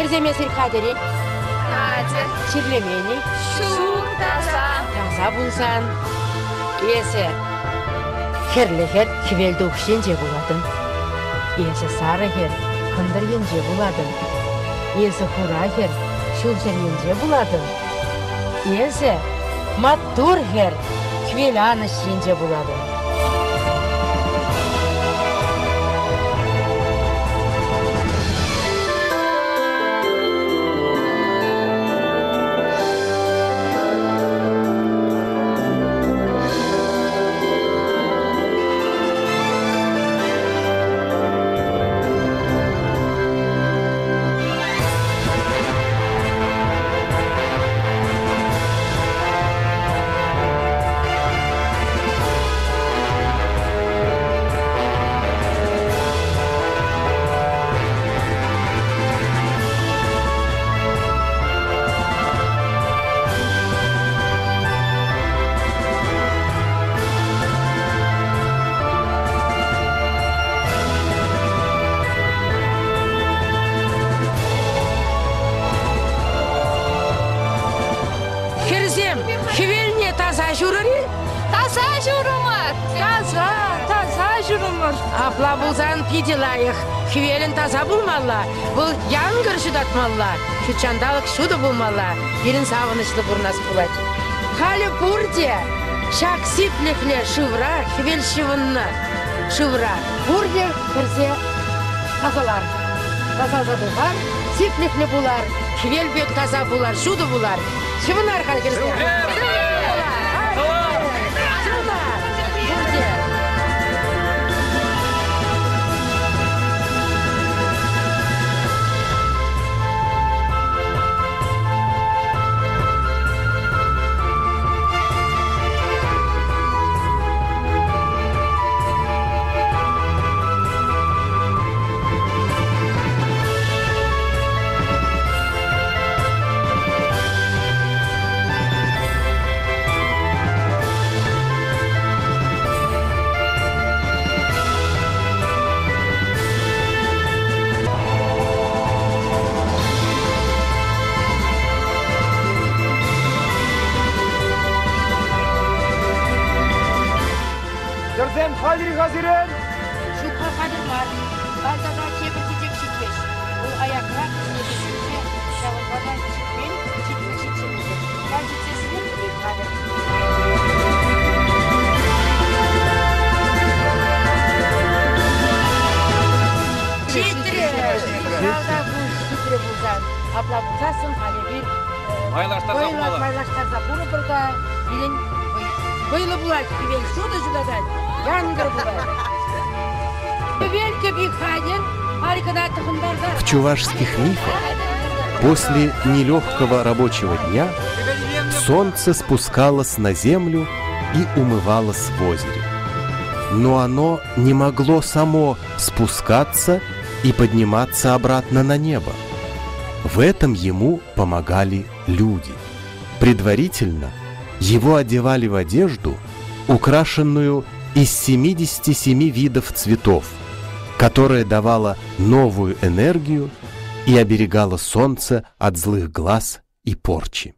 Херземе сирхадери. Чирлемени. Таза булсан. Есе. Херлехер кивелді ұқшенже боладың. Есі сарыхер қындыргенже боладың. Есі хурахер шүлсергенже боладың. Есі маттурхер кивел анышенже боладың. Хивелне таза журыри? Таза журымыр. Таза журымыр. Апла булзан пиделайық. Хивелін таза булмалла. Бұл яңгыр жудатмалла. Шучандалық шуды булмалла. Бірін савынышлы бұрнас булать. Халі бұрде шак сиплехле шывра, хивел шывынны шывра. Бұрде кірсе тазалар. Таза задығар, сиплехле булар. Хивел бек таза булар, шуды булар. Шывынар халі кірсе. Kırzem Kadri Hazir'in. Şükra Kadir var. Bazada çevir çiçek çiçek. Bu ayaklar çiçek. Şavurbadan çiçek. Çiçek çiçek. Ben çiçeğini bir Kadir. Çitre. Şavda bu çitre buzan. Abla buzasın hali bir. Baylaştarza bunu burada bilin. Böyle bular gibi şurada şurada yangır bular. В чувашских мифах после нелегкого рабочего дня солнце спускалось на землю и умывалось в озере. Но оно не могло само спускаться и подниматься обратно на небо. В этом ему помогали люди. Предварительно его одевали в одежду, украшенную из 77 видов цветов, которая давала новую энергию и оберегала солнце от злых глаз и порчи.